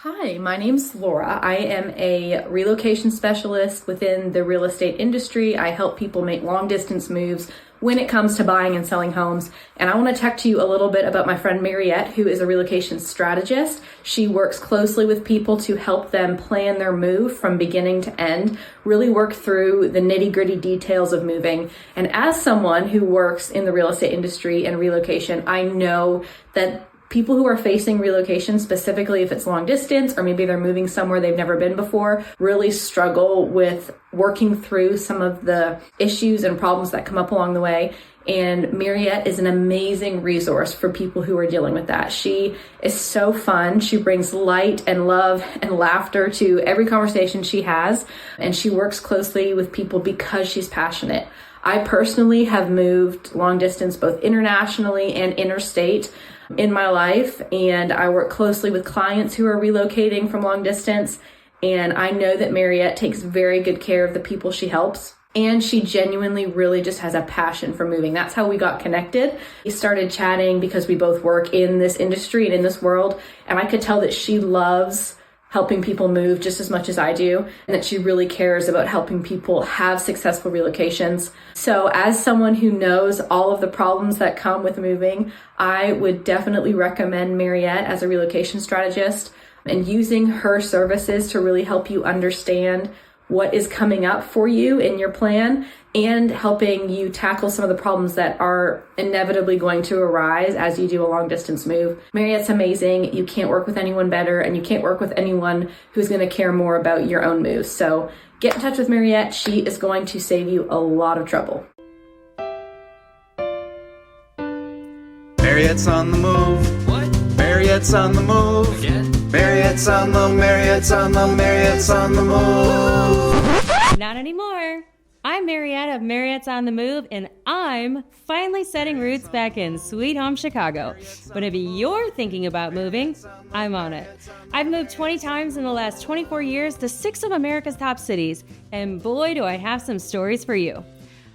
Hi, my name's Laura. I am a relocation specialist within the real estate industry. I help people make long distance moves when it comes to buying and selling homes. And I want to talk to you a little bit about my friend Mariette, who is a relocation strategist. She works closely with people to help them plan their move from beginning to end, really work through the nitty-gritty details of moving. And as someone who works in the real estate industry and relocation, I know that people who are facing relocation, specifically if it's long distance or maybe they're moving somewhere they've never been before, really struggle with working through some of the issues and problems that come up along the way. And Mariette is an amazing resource for people who are dealing with that. She is so fun. She brings light and love and laughter to every conversation she has. And she works closely with people because she's passionate. I personally have moved long distance, both internationally and interstate in my life, and I work closely with clients who are relocating from long distance, and I know that Mariette takes very good care of the people she helps, and she genuinely really just has a passion for moving. That's how we got connected. We started chatting because we both work in this industry and in this world, and I could tell that she loves helping people move just as much as I do, and that she really cares about helping people have successful relocations. So as someone who knows all of the problems that come with moving, I would definitely recommend Mariette as a relocation strategist and using her services to really help you understand what is coming up for you in your plan and helping you tackle some of the problems that are inevitably going to arise as you do a long distance move. Mariette's amazing. You can't work with anyone better, and you can't work with anyone who's going to care more about your own moves. So get in touch with Mariette. She is going to save you a lot of trouble. Mariette's on the move. What? Mariette's on the move. Again? Mariette's on the move. Not anymore. I'm Mariette of Mariette's on the Move, and I'm finally setting roots back in Sweet Home Chicago. But if you're thinking about moving, I'm on it. I've moved 20 times in the last 24 years to 6 of America's top cities, and boy, do I have some stories for you.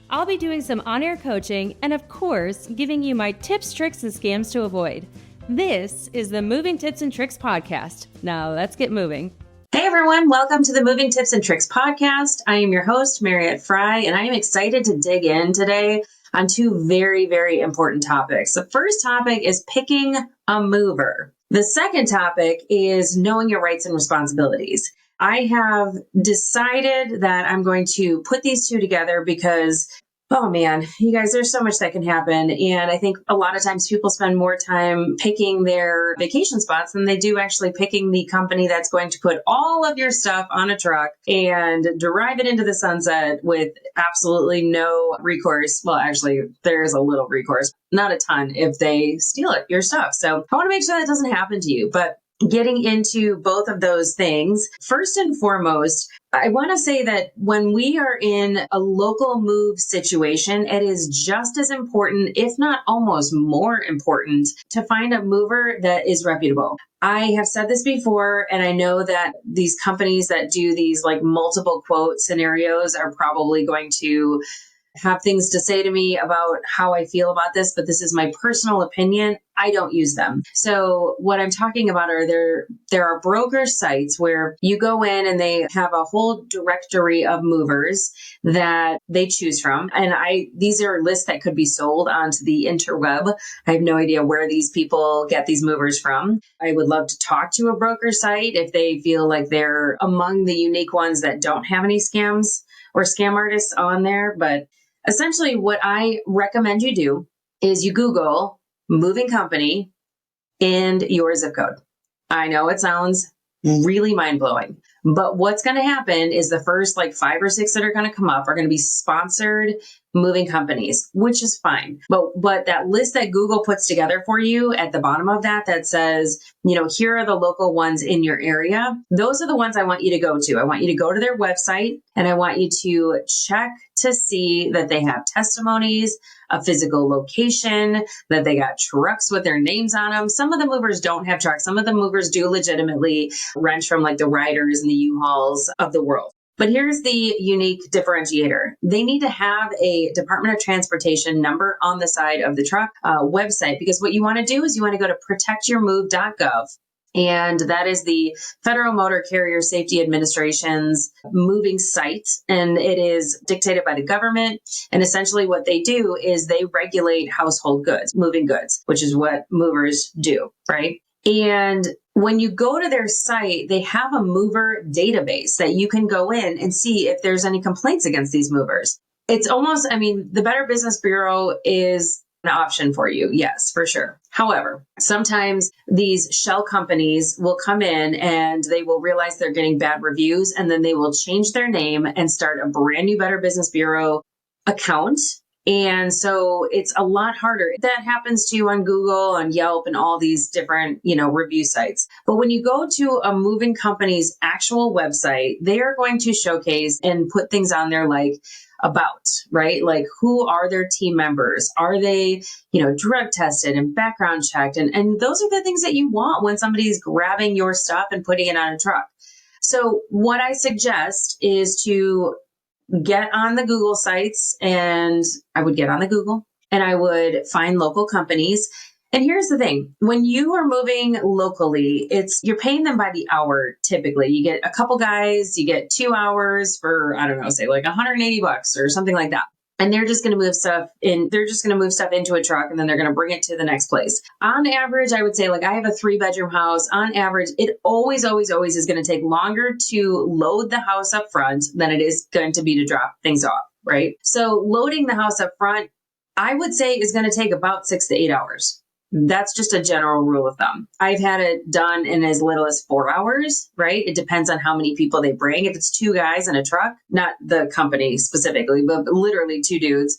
I'll be doing some on-air coaching and, of course, giving you my tips, tricks, and scams to avoid. This is the Moving Tips and Tricks podcast. Now let's get moving. Hey everyone, welcome to the Moving Tips and Tricks podcast. I am your host, Mariette Frey, and I am excited to dig in today on 2 very, very important topics. The first topic is picking a mover. The second topic is knowing your rights and responsibilities. I have decided that I'm going to put these 2 together because oh man, you guys, there's so much that can happen. And I think a lot of times people spend more time picking their vacation spots than they do actually picking the company that's going to put all of your stuff on a truck and drive it into the sunset with absolutely no recourse. Well, actually, there's a little recourse, not a ton if they steal your stuff. So I want to make sure that doesn't happen to you. But getting into both of those things, first and foremost, I want to say that when we are in a local move situation, it is just as important, if not almost more important, to find a mover that is reputable. I have said this before, and I know that these companies that do these like multiple quote scenarios are probably going to have things to say to me about how I feel about this, but this is my personal opinion. I don't use them. So what I'm talking about are there are broker sites where you go in and they have a whole directory of movers that they choose from. And these are lists that could be sold onto the interweb. I have no idea where these people get these movers from. I would love to talk to a broker site if they feel like they're among the unique ones that don't have any scams or scam artists on there. But essentially, what I recommend you do is you Google moving company and your zip code. I know it sounds really mind-blowing, but what's going to happen is the first 5 or 6 that are going to come up are going to be sponsored moving companies, which is fine. But that list that Google puts together for you at the bottom of that says, here are the local ones in your area. Those are the ones I want you to go to. I want you to go to their website and I want you to check to see that they have testimonies, a physical location, that they got trucks with their names on them. Some of the movers don't have trucks. Some of the movers do legitimately rent from the Riders and the U-Hauls of the world. But here's the unique differentiator. They need to have a Department of Transportation number on the side of the truck website, because what you want to do is you want to go to protectyourmove.gov And that is the Federal Motor Carrier Safety Administration's moving site. And it is dictated by the government. And essentially what they do is they regulate household goods, moving goods, which is what movers do, right? And when you go to their site, they have a mover database that you can go in and see if there's any complaints against these movers. It's almost, the Better Business Bureau is an option for you. Yes, for sure. However, sometimes these shell companies will come in and they will realize they're getting bad reviews, and then they will change their name and start a brand new Better Business Bureau account. And so it's a lot harder. That happens to you on Google and Yelp and all these different, review sites. But when you go to a moving company's actual website, they are going to showcase and put things on there like about, right? Like, who are their team members? Are they, drug tested and background checked? And those are the things that you want when somebody's grabbing your stuff and putting it on a truck. So what I suggest is to get on the Google sites, and I would get on the Google and I would find local companies. And here's the thing, when you are moving locally, you're paying them by the hour. Typically you get a couple guys, you get 2 hours for, I don't know, say like $180 or something like that. And they're just going to move stuff in. They're just going to move stuff into a truck, and then they're going to bring it to the next place. On average, I would say, like, I have a 3-bedroom house. On average, it always is going to take longer to load the house up front than it is going to be to drop things off, right? So loading the house up front, I would say, is going to take about 6 to 8 hours. That's just a general rule of thumb. I've had it done in as little as 4 hours, right? It depends on how many people they bring. If it's 2 guys in a truck, not the company specifically, but literally 2 dudes,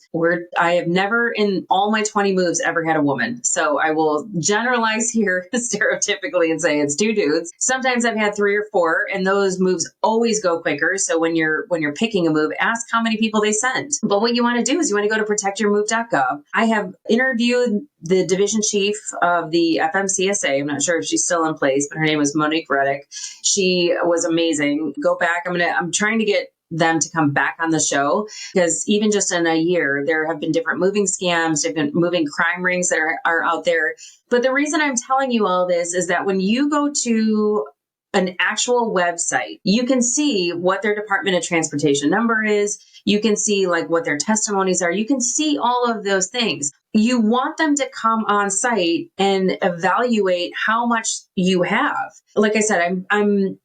I have never in all my 20 moves ever had a woman. So I will generalize here stereotypically and say it's 2 dudes. Sometimes I've had 3 or 4, and those moves always go quicker. So when you're picking a move, ask how many people they sent. But what you want to do is you want to go to protectyourmove.gov. I have interviewed the division chief of the FMCSA. I'm not sure if she's still in place, but her name was Monique Reddick. She was amazing. Go back. I'm trying to get them to come back on the show, because even just in a year, there have been different moving scams, different moving crime rings that are out there. But the reason I'm telling you all this is that when you go to an actual website, you can see what their Department of Transportation number is. You can see like what their testimonies are. You can see all of those things. You want them to come on site and evaluate how much you have. Like I said, I'm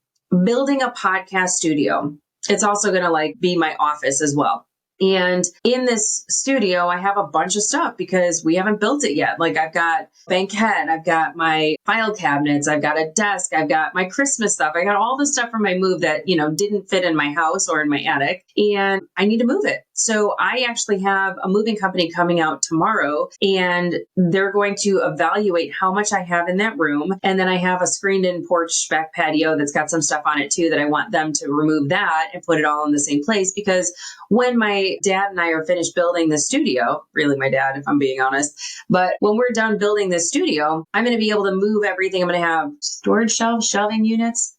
building a podcast studio. It's also going to be my office as well. And in this studio, I have a bunch of stuff because we haven't built it yet. Like, I've got banquette, I've got my file cabinets, I've got a desk, I've got my Christmas stuff. I got all the stuff from my move that, didn't fit in my house or in my attic, and I need to move it. So I actually have a moving company coming out tomorrow, and they're going to evaluate how much I have in that room. And then I have a screened in porch back patio that's got some stuff on it too, that I want them to remove that and put it all in the same place. Because when my dad and I are finished building the studio, really my dad, if I'm being honest, but when we're done building this studio, I'm going to be able to move everything. I'm going to have storage shelves, shelving units,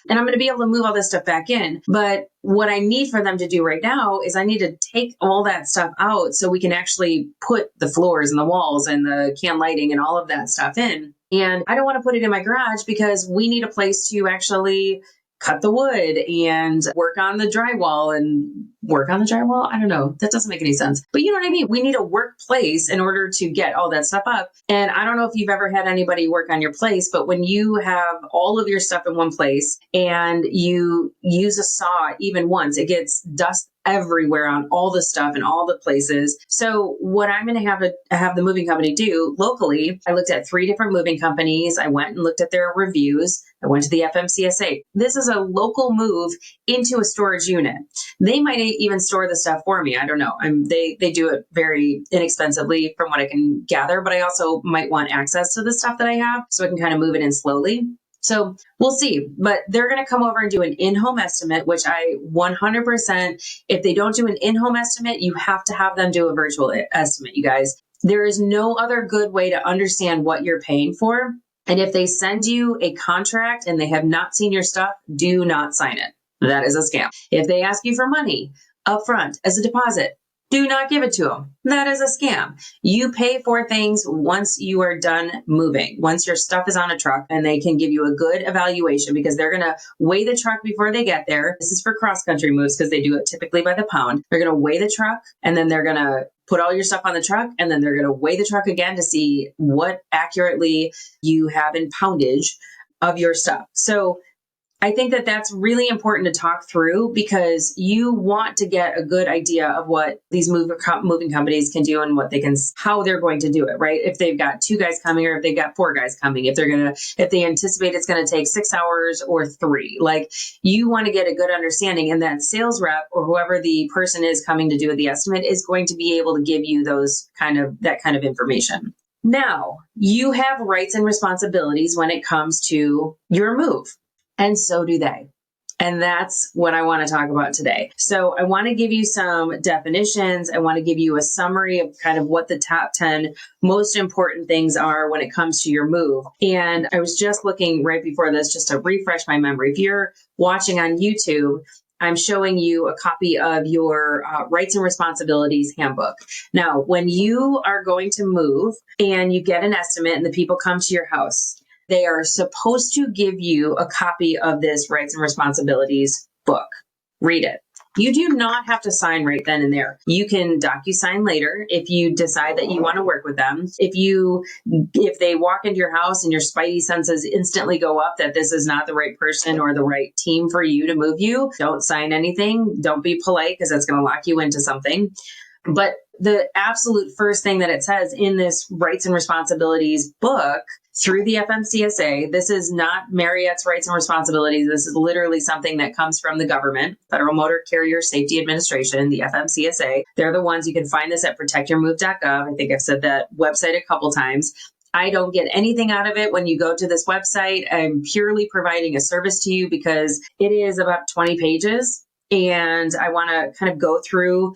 and I'm going to be able to move all this stuff back in. But what I need for them to do right now is I need to take all that stuff out so we can actually put the floors and the walls and the can lighting and all of that stuff in. And I don't want to put it in my garage because we need a place to actually cut the wood and work on the drywall. I don't know. That doesn't make any sense. But you know what I mean? We need a workplace in order to get all that stuff up. And I don't know if you've ever had anybody work on your place, but when you have all of your stuff in one place and you use a saw even once, it gets dust everywhere on all the stuff in all the places. So what I'm going to have the moving company do locally, I looked at 3 different moving companies. I went and looked at their reviews. I went to the FMCSA. This is a local move into a storage unit. They might even store the stuff for me. I don't know. They do it very inexpensively from what I can gather, but I also might want access to the stuff that I have so I can kind of move it in slowly. So we'll see, but they're going to come over and do an in-home estimate, which I 100%, if they don't do an in-home estimate, you have to have them do a virtual estimate, you guys. There is no other good way to understand what you're paying for. And if they send you a contract and they have not seen your stuff, do not sign it. That is a scam. If they ask you for money up front as a deposit, Do not give it to them. That is a scam. You pay for things once you are done moving, once your stuff is on a truck, and they can give you a good evaluation because they're going to weigh the truck before they get there. This is for cross-country moves because they do it typically by the pound. They're going to weigh the truck, and then they're going to put all your stuff on the truck, and then they're going to weigh the truck again to see what accurately you have in poundage of your stuff. So I think that that's really important to talk through because you want to get a good idea of what these moving companies can do and what they can, how they're going to do it, right? If they've got 2 guys coming or if they've got 4 guys coming, if they anticipate it's going to take 6 hours or 3, like you want to get a good understanding, and that sales rep or whoever the person is coming to do the estimate is going to be able to give you that kind of information. Now, you have rights and responsibilities when it comes to your move. And so do they. And that's what I want to talk about today. So I want to give you some definitions. I want to give you a summary of kind of what the top 10 most important things are when it comes to your move. And I was just looking right before this just to refresh my memory. If you're watching on YouTube, I'm showing you a copy of your rights and responsibilities handbook. Now, when you are going to move and you get an estimate and the people come to your house, they are supposed to give you a copy of this rights and responsibilities book. Read it. You do not have to sign right then and there. You can DocuSign later if you decide that you want to work with them. If they walk into your house and your spidey senses instantly go up that this is not the right person or the right team for you to move you, don't sign anything. Don't be polite because that's going to lock you into something. But the absolute first thing that it says in this rights and responsibilities book through the FMCSA, this is not Mariette's rights and responsibilities. This is literally something that comes from the government, Federal Motor Carrier Safety Administration, the FMCSA. They're the ones, you can find this at protectyourmove.gov. I think I've said that website a couple times. I don't get anything out of it when you go to this website. I'm purely providing a service to you because it is about 20 pages. And I want to kind of go through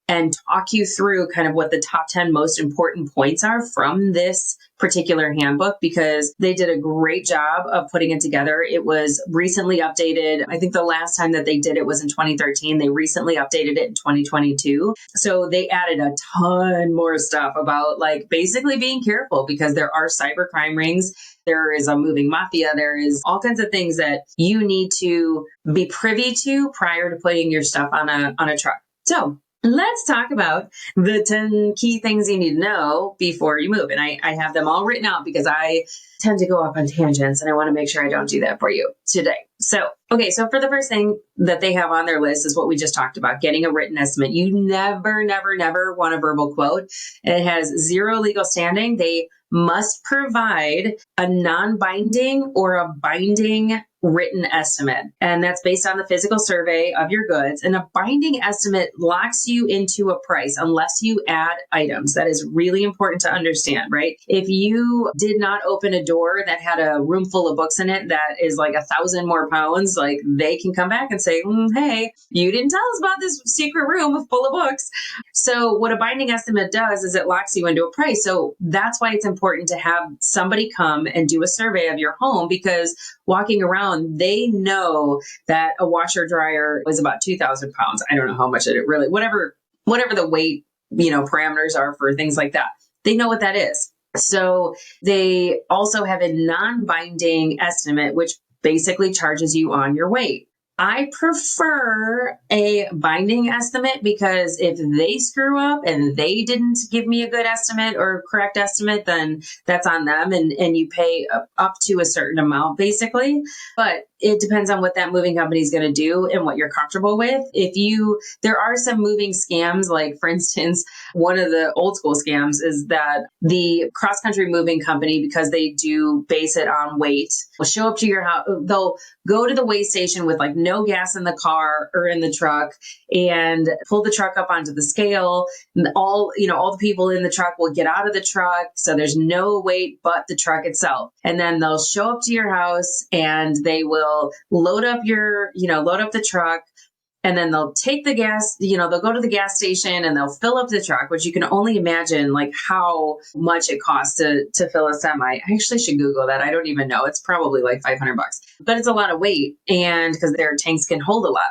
and talk you through kind of what the top 10 most important points are from this particular handbook because they did a great job of putting it together. It was recently updated. I think the last time that they did it was in 2013. They recently updated it in 2022. So they added a ton more stuff about like basically being careful because there are cybercrime rings. There is a moving mafia. There is all kinds of things that you need to be privy to prior to putting your stuff on a truck. So let's talk about the 10 key things you need to know before you move. And I have them all written out because I tend to go off on tangents and I want to make sure I don't do that for you today. So for the first thing that they have on their list is what we just talked about, getting a written estimate. You never, never, never want a verbal quote. It has zero legal standing. They must provide a non-binding or a binding written estimate. And that's based on the physical survey of your goods. And a binding estimate locks you into a price unless you add items. That is really important to understand, right? If you did not open a door that had a room full of books in it that is like 1,000 more pounds, like they can come back and say, hey, you didn't tell us about this secret room full of books. So what a binding estimate does is it locks you into a price. So that's why it's important to have somebody come and do a survey of your home because walking around, they know that a washer dryer is about 2,000 pounds. I don't know how much it really, whatever the weight, parameters are for things like that. They know what that is. So they also have a non-binding estimate, which basically charges you on your weight. I prefer a binding estimate because if they screw up and they didn't give me a good estimate or correct estimate, then that's on them and you pay up to a certain amount basically. But it depends on what that moving company is going to do and what you're comfortable with. There are some moving scams, like for instance, one of the old school scams is that the cross-country moving company, because they do base it on weight, will show up to your house. They'll go to the weigh station with like no gas in the car or in the truck and pull the truck up onto the scale. And all the people in the truck will get out of the truck. So there's no weight but the truck itself. And then they'll show up to your house and they will load up the truck. And then they'll take the gas, they'll go to the gas station and they'll fill up the truck, which you can only imagine like how much it costs to fill a semi. I actually should Google that. I don't even know. It's probably like $500, but it's a lot of weight and because their tanks can hold a lot.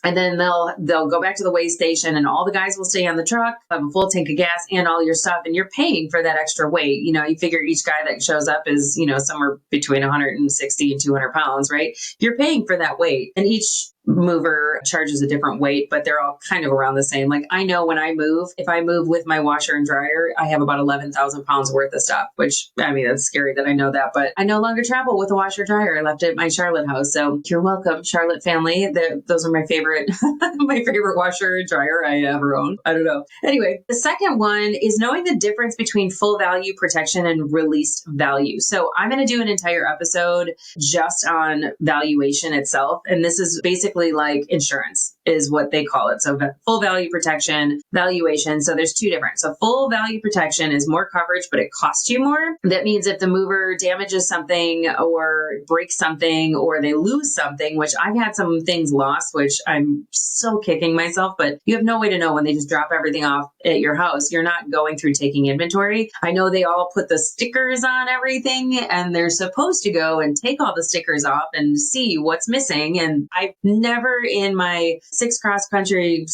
And then they'll go back to the weigh station and all the guys will stay on the truck, have a full tank of gas and all your stuff. And you're paying for that extra weight. You know, you figure each guy that shows up is, you know, somewhere between 160 and 200 pounds, right? You're paying for that weight. And each mover charges a different weight, but they're all kind of around the same. Like I know when I move, if I move with my washer and dryer, I have about 11,000 pounds worth of stuff, which I mean, that's scary that I know that, but I no longer travel with a washer dryer. I left it at my Charlotte house. So you're welcome, Charlotte family. Those are my favorite, my favorite washer and dryer I ever owned. I don't know. Anyway, the second one is knowing the difference between full value protection and released value. So I'm going to do an entire episode just on valuation itself. And this is basically like insurance is what they call it. So full value protection, valuation. So there's two different. So full value protection is more coverage, but it costs you more. That means if the mover damages something or breaks something or they lose something, which I've had some things lost, which I'm so kicking myself, but you have no way to know when they just drop everything off at your house. You're not going through taking inventory. I know they all put the stickers on everything and they're supposed to go and take all the stickers off and see what's missing. And I've never in my 7 cross country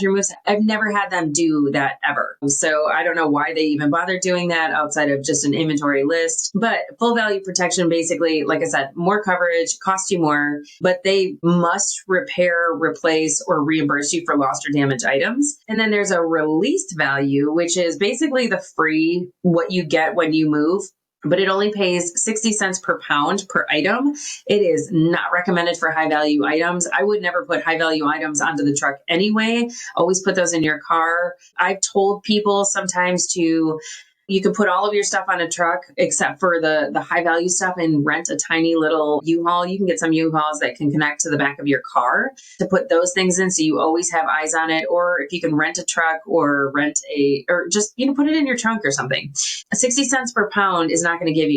moves, I've never had them do that ever. So I don't know why they even bother doing that outside of just an inventory list. But full value protection, basically, like I said, more coverage, cost you more, but they must repair, replace, or reimburse you for lost or damaged items. And then there's a released value, which is basically the free, what you get when you move, but it only pays 60 cents per pound per item. It is not recommended for high value items. I would never put high value items onto the truck anyway. Always put those in your car. I've told people sometimes you can put all of your stuff on a truck except for the high value stuff and rent a tiny little U-Haul. You can get some U-Hauls that can connect to the back of your car to put those things in so you always have eyes on it. Or if you can rent a truck or just, put it in your trunk or something. 60 cents per pound is not going to get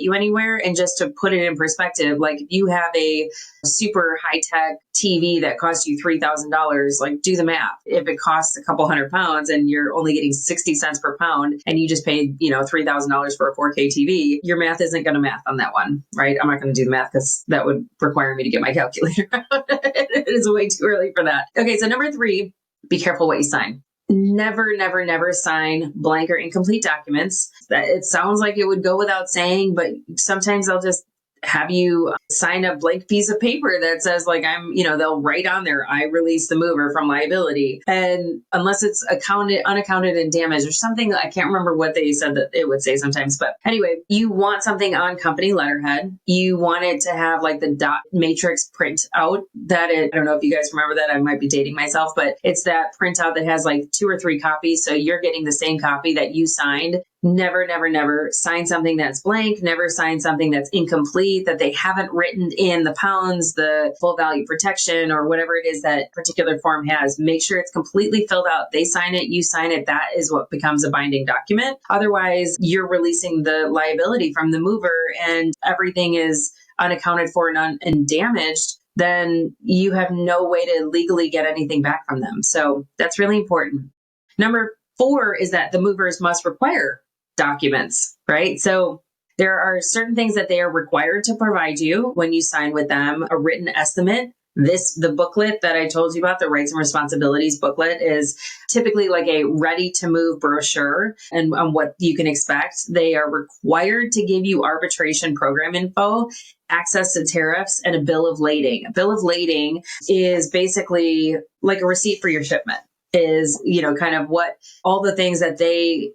you anywhere. And just to put it in perspective, like if you have a super high tech TV that costs you $3,000, like do the math. If it costs a couple £100 and you're only getting 60 cents per pound and you just paid, $3,000 for a 4K TV, your math isn't going to math on that one, right? I'm not going to do the math because that would require me to get my calculator out. It is way too early for that. Okay. So number 3, be careful what you sign. Never, never, never sign blank or incomplete documents. It sounds like it would go without saying, but sometimes they'll just have you sign a blank piece of paper that says like they'll write on there, I release the mover from liability. And unless it's unaccounted and damaged or something, I can't remember what they said that it would say sometimes. But anyway, you want something on company letterhead. You want it to have like the dot matrix print out I don't know if you guys remember that. I might be dating myself, but it's that printout that has like 2 or 3 copies. So you're getting the same copy that you signed. Never, never, never sign something that's blank. Never sign something that's incomplete, that they haven't written in the pounds, the full value protection, or whatever it is that particular form has. Make sure it's completely filled out. They sign it, you sign it. That is what becomes a binding document. Otherwise, you're releasing the liability from the mover and everything is unaccounted for and damaged. Then you have no way to legally get anything back from them. So that's really important. Number 4 is that the movers must require documents, right? So there are certain things that they are required to provide you when you sign with them. A written estimate. The booklet that I told you about, the rights and responsibilities booklet, is typically like a ready to move brochure and on what you can expect. They are required to give you arbitration program info, access to tariffs, and a bill of lading. A bill of lading is basically like a receipt for your shipment. Is, kind of what all the things that they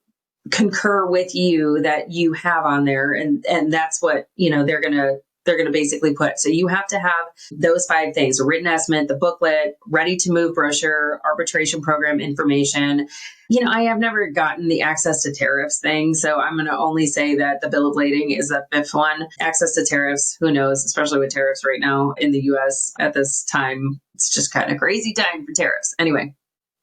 concur with you that you have on there. And that's what, they're going to basically put. So you have to have those 5 things: a written estimate, the booklet, ready to move brochure, arbitration program information. I have never gotten the access to tariffs thing. So I'm going to only say that the bill of lading is the 5th one. Access to tariffs, who knows, especially with tariffs right now in the US at this time. It's just kind of crazy time for tariffs. Anyway.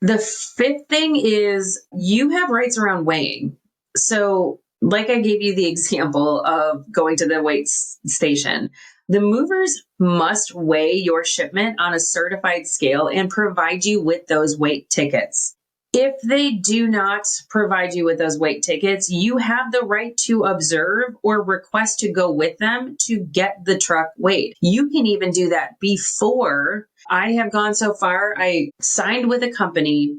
The 5th thing is you have rights around weighing. So like I gave you the example of going to the weight station, the movers must weigh your shipment on a certified scale and provide you with those weight tickets. If they do not provide you with those weight tickets, you have the right to observe or request to go with them to get the truck weighed. You can even do that before. I have gone so far. I signed with a company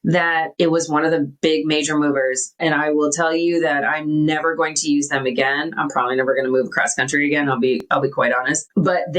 that it was one of the big major movers. And I will tell you that I'm never going to use them again. I'm probably never going to move across country again. I'll be quite honest. But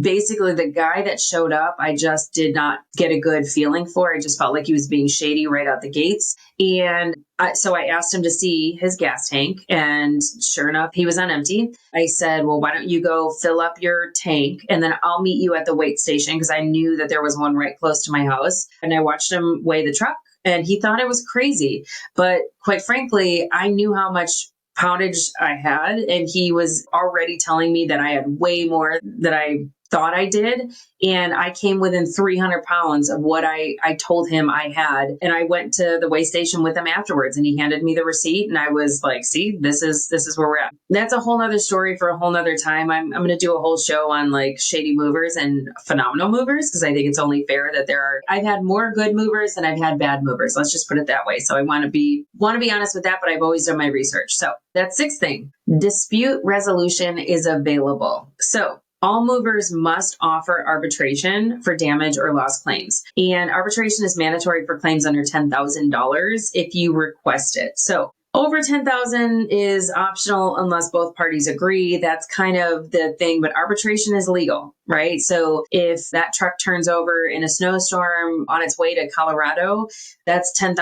basically, the guy that showed up, I just did not get a good feeling for. I just felt like he was being shady right out the gates. And so I asked him to see his gas tank, and sure enough, he was on empty. I said, well, why don't you go fill up your tank, and then I'll meet you at the weight station, because I knew that there was one right close to my house. And I watched him weigh the truck, and he thought it was crazy. But quite frankly, I knew how much poundage I had, and he was already telling me that I had way more than I thought I did. And I came within 300 pounds of what I told him I had. And I went to the weigh station with him afterwards, and he handed me the receipt, and I was like, see, this is where we're at. That's a whole nother story for a whole nother time. I'm going to do a whole show on like shady movers and phenomenal movers, because I think it's only fair that I've had more good movers than I've had bad movers. Let's just put it that way. So I want to be honest with that, but I've always done my research. So that sixth thing, dispute resolution is available. So all movers must offer arbitration for damage or loss claims. And arbitration is mandatory for claims under $10,000 if you request it. So over 10,000 is optional unless both parties agree. That's kind of the thing, but arbitration is legal, right? So if that truck turns over in a snowstorm on its way to Colorado, that's $10,000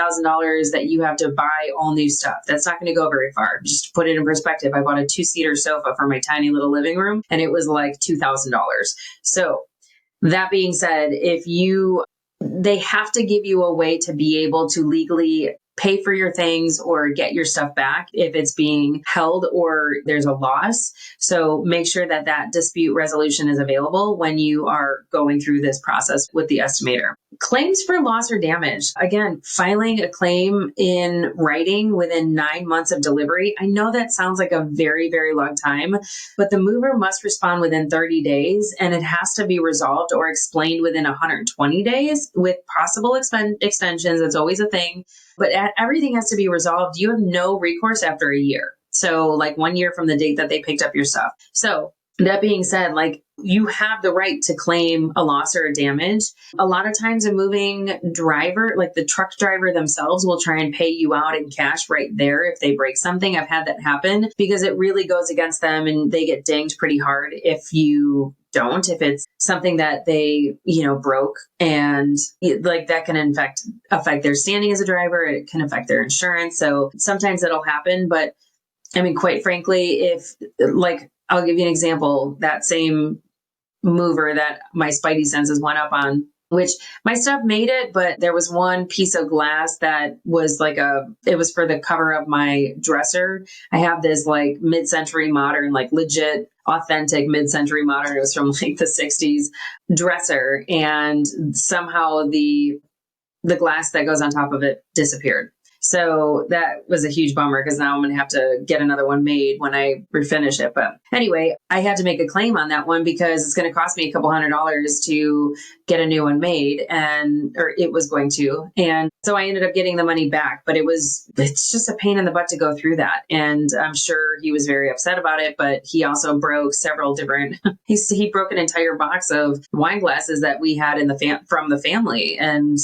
that you have to buy all new stuff. That's not going to go very far. Just to put it in perspective, I bought a 2-seater sofa for my tiny little living room, and it was like $2,000. So that being said, they have to give you a way to be able to legally pay for your things or get your stuff back if it's being held or there's a loss. So make sure that dispute resolution is available when you are going through this process with the estimator. Claims for loss or damage. Again, filing a claim in writing within 9 months of delivery. I know that sounds like a very, very long time, but the mover must respond within 30 days, and it has to be resolved or explained within 120 days with possible extensions. It's always a thing, but everything has to be resolved. You have no recourse after a year. So like 1 year from the date that they picked up your stuff. So that being said, like you have the right to claim a loss or a damage. A lot of times a moving driver, like the truck driver themselves, will try and pay you out in cash right there if they break something. I've had that happen because it really goes against them and they get dinged pretty hard if you don't, if it's something that they, broke, and like that can affect their standing as a driver. It can affect their insurance. So sometimes it'll happen. But I mean, quite frankly, I'll give you an example, that same mover that my spidey senses went up on, which my stuff made it, but there was one piece of glass that was it was for the cover of my dresser. I have this like mid-century modern, like legit authentic mid-century modern. It was from like the 60s dresser. And somehow the glass that goes on top of it disappeared. So that was a huge bummer because now I'm going to have to get another one made when I refinish it. But anyway, I had to make a claim on that one because it's going to cost me a couple $100s to get a new one made, or it was going to. And so I ended up getting the money back, but it's just a pain in the butt to go through that. And I'm sure he was very upset about it, but he also broke several different, he broke an entire box of wine glasses that we had from the family, and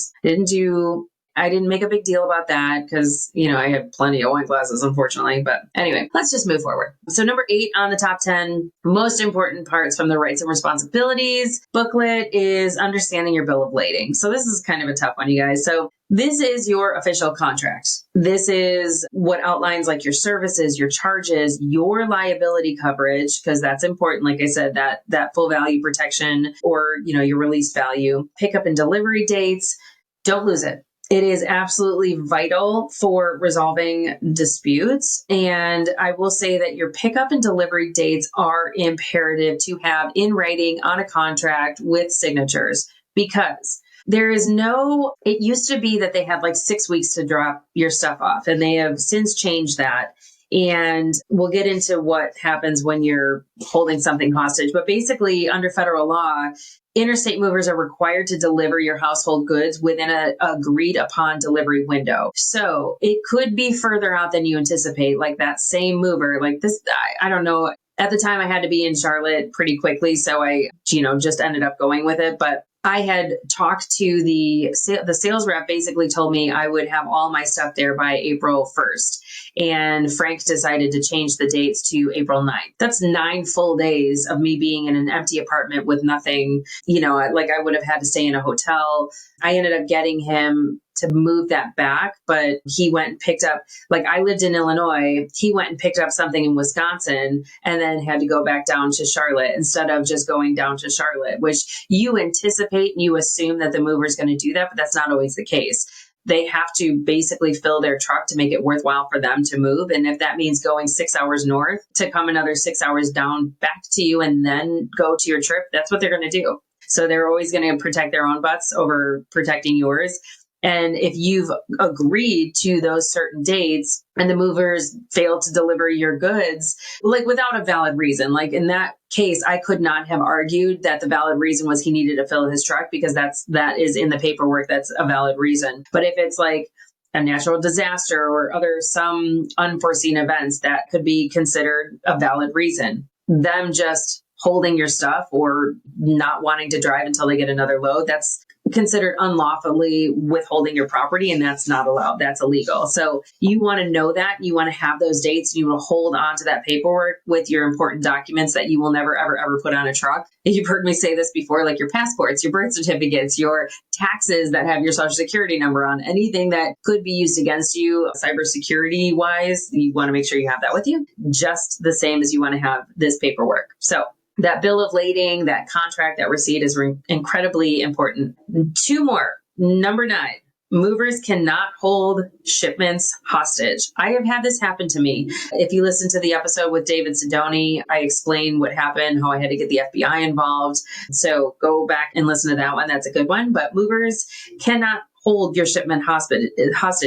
I didn't make a big deal about that because, I had plenty of wine glasses, unfortunately. But anyway, let's just move forward. So number 8 on the top 10 most important parts from the rights and responsibilities booklet is understanding your bill of lading. So this is kind of a tough one, you guys. So this is your official contract. This is what outlines like your services, your charges, your liability coverage, because that's important. Like I said, that full value protection or, your release value, pickup and delivery dates. Don't lose it. It is absolutely vital for resolving disputes. And I will say that your pickup and delivery dates are imperative to have in writing on a contract with signatures, because it used to be that they had like 6 weeks to drop your stuff off, and they have since changed that. And we'll get into what happens when you're holding something hostage. But basically, under federal law, interstate movers are required to deliver your household goods within a agreed upon delivery window. So it could be further out than you anticipate, like that same mover, like this, I don't know. At the time I had to be in Charlotte pretty quickly. So I, just ended up going with it. But I had talked to the sales rep, basically told me I would have all my stuff there by April 1st. And Frank decided to change the dates to April 9th. That's 9 full days of me being in an empty apartment with nothing, like I would have had to stay in a hotel. I ended up getting him to move that back, but he went and picked up, like I lived in Illinois, he went and picked up something in Wisconsin and then had to go back down to Charlotte instead of just going down to Charlotte, which you anticipate and you assume that the mover is going to do that, but that's not always the case. They have to basically fill their truck to make it worthwhile for them to move. And if that means going 6 hours north to come another 6 hours down back to you and then go to your trip, that's what they're going to do. So they're always going to protect their own butts over protecting yours. And if you've agreed to those certain dates and the movers fail to deliver your goods, like without a valid reason, like in that case, I could not have argued that the valid reason was he needed to fill his truck because that is in the paperwork. That's a valid reason. But if it's like a natural disaster or some unforeseen events, that could be considered a valid reason. Them just holding your stuff or not wanting to drive until they get another load, that's considered unlawfully withholding your property, and that's not allowed. That's illegal. So you want to know that. You want to have those dates. You want to hold on to that paperwork with your important documents that you will never, ever, ever put on a truck. You've heard me say this before, like your passports, your birth certificates, your taxes that have your social security number on, anything that could be used against you cybersecurity wise, you want to make sure you have that with you, just the same as you want to have this paperwork. So that bill of lading, that contract, that receipt is incredibly important. 2 more. Number 9, movers cannot hold shipments hostage. I have had this happen to me. If you listen to the episode with David Sidoni, I explain what happened, how I had to get the FBI involved. So go back and listen to that one. That's a good one. But movers cannot hold your shipment hostage.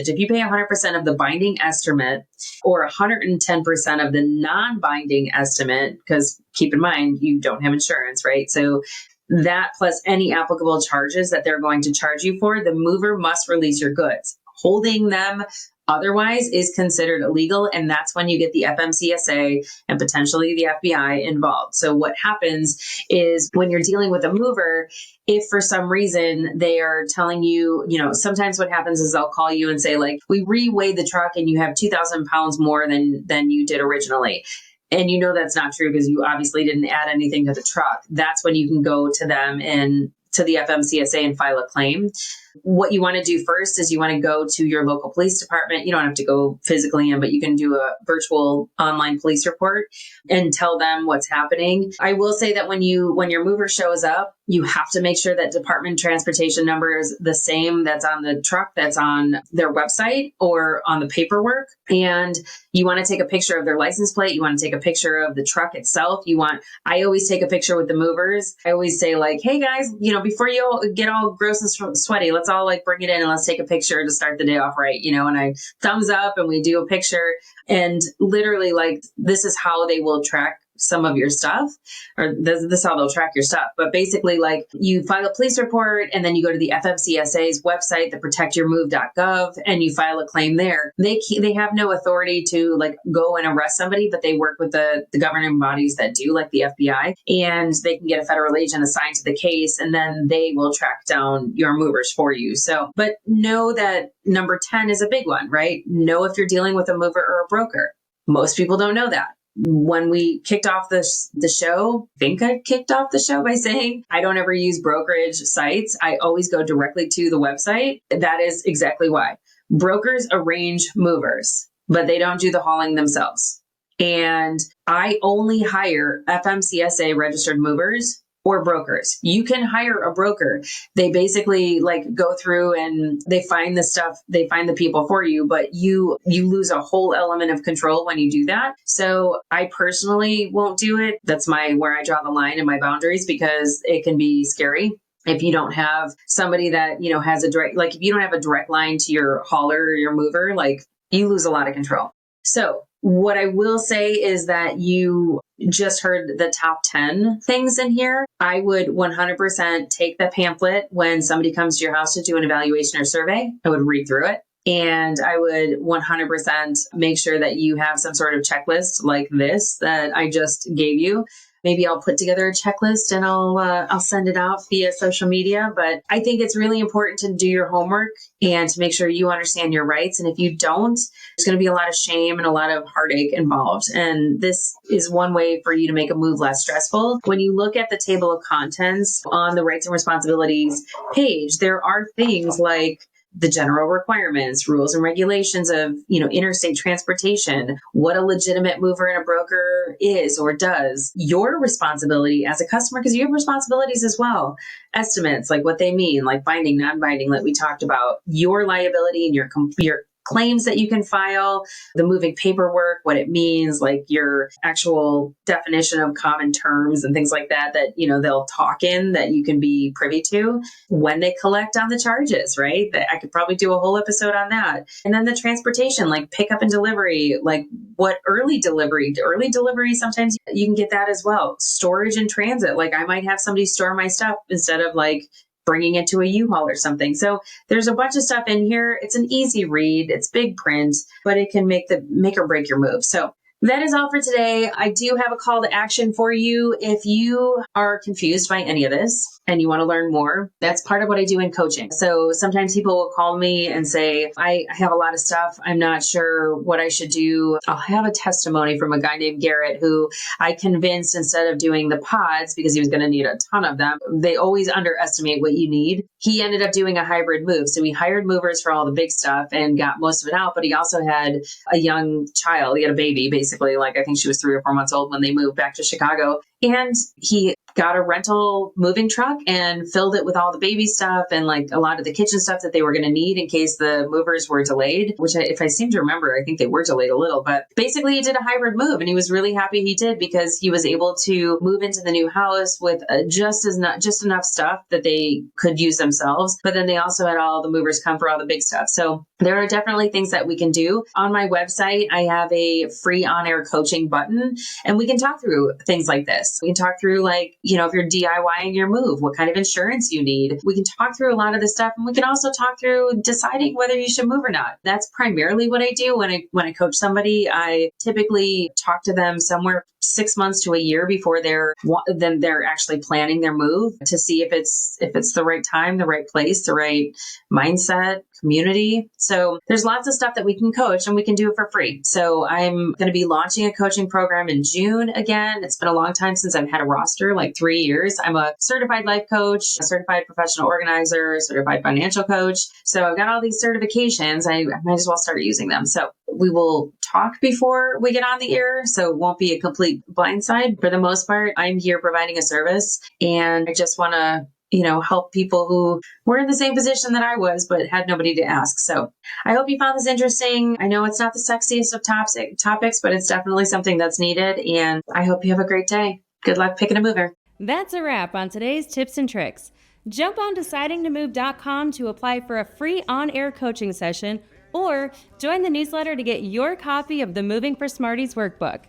If you pay 100% of the binding estimate or 110% of the non-binding estimate, because keep in mind, you don't have insurance, right? So that plus any applicable charges that they're going to charge you for, the mover must release your goods. Holding them otherwise is considered illegal, and that's when you get the FMCSA and potentially the FBI involved. So what happens is when you're dealing with a mover, if for some reason they are telling you, sometimes what happens is they'll call you and say, like, we reweighed the truck and you have 2,000 pounds more than you did originally. And that's not true because you obviously didn't add anything to the truck. That's when you can go to them and to the FMCSA and file a claim. What you want to do first is you want to go to your local police department. You don't have to go physically in, but you can do a virtual online police report and tell them what's happening. I will say that when your mover shows up, you have to make sure that department transportation number is the same that's on the truck, that's on their website or on the paperwork. And you want to take a picture of their license plate. You want to take a picture of the truck itself. I always take a picture with the movers. I always say, like, hey guys, before you all get all gross and sweaty, let's all bring it in and let's take a picture to start the day off right, and I thumbs up and we do a picture, and literally this is how they will track some of your stuff, or this is how they'll track your stuff. But basically, you file a police report and then you go to the FMCSA's website, the protectyourmove.gov, and you file a claim there. They have no authority to go and arrest somebody, but they work with the governing bodies that do, like the FBI, and they can get a federal agent assigned to the case, and then they will track down your movers for you. So, but know that number 10 is a big one, right? Know if you're dealing with a mover or a broker. Most people don't know that. When we kicked off the show, I think I kicked off the show by saying I don't ever use brokerage sites. I always go directly to the website. That is exactly why. Brokers arrange movers, but they don't do the hauling themselves. And I only hire FMCSA registered movers or brokers. You can hire a broker. They basically go through and they find the stuff, they find the people for you, but you lose a whole element of control when you do that. So I personally won't do it. That's where I draw the line and my boundaries, because it can be scary. If you don't have somebody that, has a direct, if you don't have a direct line to your hauler or your mover, you lose a lot of control. So What I will say is that you just heard the top 10 things in here. I would 100% take the pamphlet when somebody comes to your house to do an evaluation or survey. I would read through it. And I would 100% make sure that you have some sort of checklist like this that I just gave you. Maybe I'll put together a checklist and I'll send it out via social media. But I think it's really important to do your homework and to make sure you understand your rights. And if you don't, there's going to be a lot of shame and a lot of heartache involved. And this is one way for you to make a move less stressful. When you look at the table of contents on the rights and responsibilities page, there are things like the general requirements, rules and regulations of, interstate transportation, what a legitimate mover and a broker is or does, your responsibility as a customer, because you have responsibilities as well. Estimates, like what they mean, like binding, non-binding, like we talked about, your liability and your claims that you can file, the moving paperwork, what it means, like your actual definition of common terms and things like that, they'll talk in that you can be privy to when they collect on the charges, right? That I could probably do a whole episode on that. And then the transportation, like pickup and delivery, like what early delivery, sometimes you can get that as well. Storage and transit, like I might have somebody store my stuff instead of like bringing it to a U-Haul or something. So there's a bunch of stuff in here. It's an easy read. It's big print, but it can make or break your move. So that is all for today. I do have a call to action for you. If you are confused by any of this and you want to learn more, that's part of what I do in coaching. So sometimes people will call me and say, I have a lot of stuff. I'm not sure what I should do. I'll have a testimony from a guy named Garrett who I convinced, instead of doing the pods, because he was going to need a ton of them, they always underestimate what you need. He ended up doing a hybrid move. So he hired movers for all the big stuff and got most of it out, but he also had a young child. He had a baby, basically, like I think she was 3 or 4 months old when they moved back to Chicago. And he got a rental moving truck and filled it with all the baby stuff and like a lot of the kitchen stuff that they were going to need in case the movers were delayed, which if I seem to remember, I think they were delayed a little, but basically he did a hybrid move and he was really happy he did, because he was able to move into the new house with just enough stuff that they could use themselves. But then they also had all the movers come for all the big stuff. So there are definitely things that we can do. On my website, I have a free on-air coaching button, and we can talk through things like this. We can talk through like, if you're DIYing your move, what kind of insurance you need. We can talk through a lot of this stuff, and we can also talk through deciding whether you should move or not. That's primarily what I do when I coach somebody. I typically talk to them somewhere 6 months to a year before they're actually planning their move, to see if it's the right time, the right place, the right mindset, community. So there's lots of stuff that we can coach, and we can do it for free. So I'm going to be launching a coaching program in June again. It's been a long time since I've had a roster, like 3 years. I'm a certified life coach, a certified professional organizer, a certified financial coach. So I've got all these certifications. I might as well start using them. So we will talk before we get on the air, so it won't be a complete blindside. For the most part, I'm here providing a service, and I just want to help people who were in the same position that I was, but had nobody to ask. So I hope you found this interesting. I know it's not the sexiest of topics, but it's definitely something that's needed. And I hope you have a great day. Good luck picking a mover. That's a wrap on today's tips and tricks. Jump on decidingtomove.com to apply for a free on-air coaching session, or join the newsletter to get your copy of the Moving for Smarties workbook.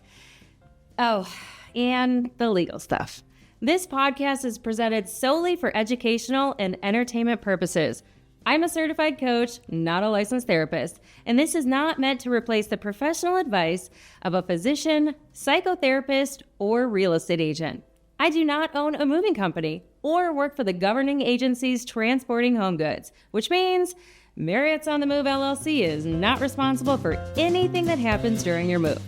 Oh, and the legal stuff. This podcast is presented solely for educational and entertainment purposes. I'm a certified coach, not a licensed therapist, and this is not meant to replace the professional advice of a physician, psychotherapist, or real estate agent. I do not own a moving company or work for the governing agencies transporting home goods, which means Mariette's on the Move LLC is not responsible for anything that happens during your move.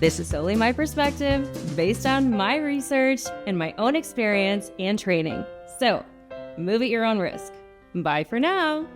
This is solely my perspective based on my research and my own experience and training. So, move at your own risk. Bye for now.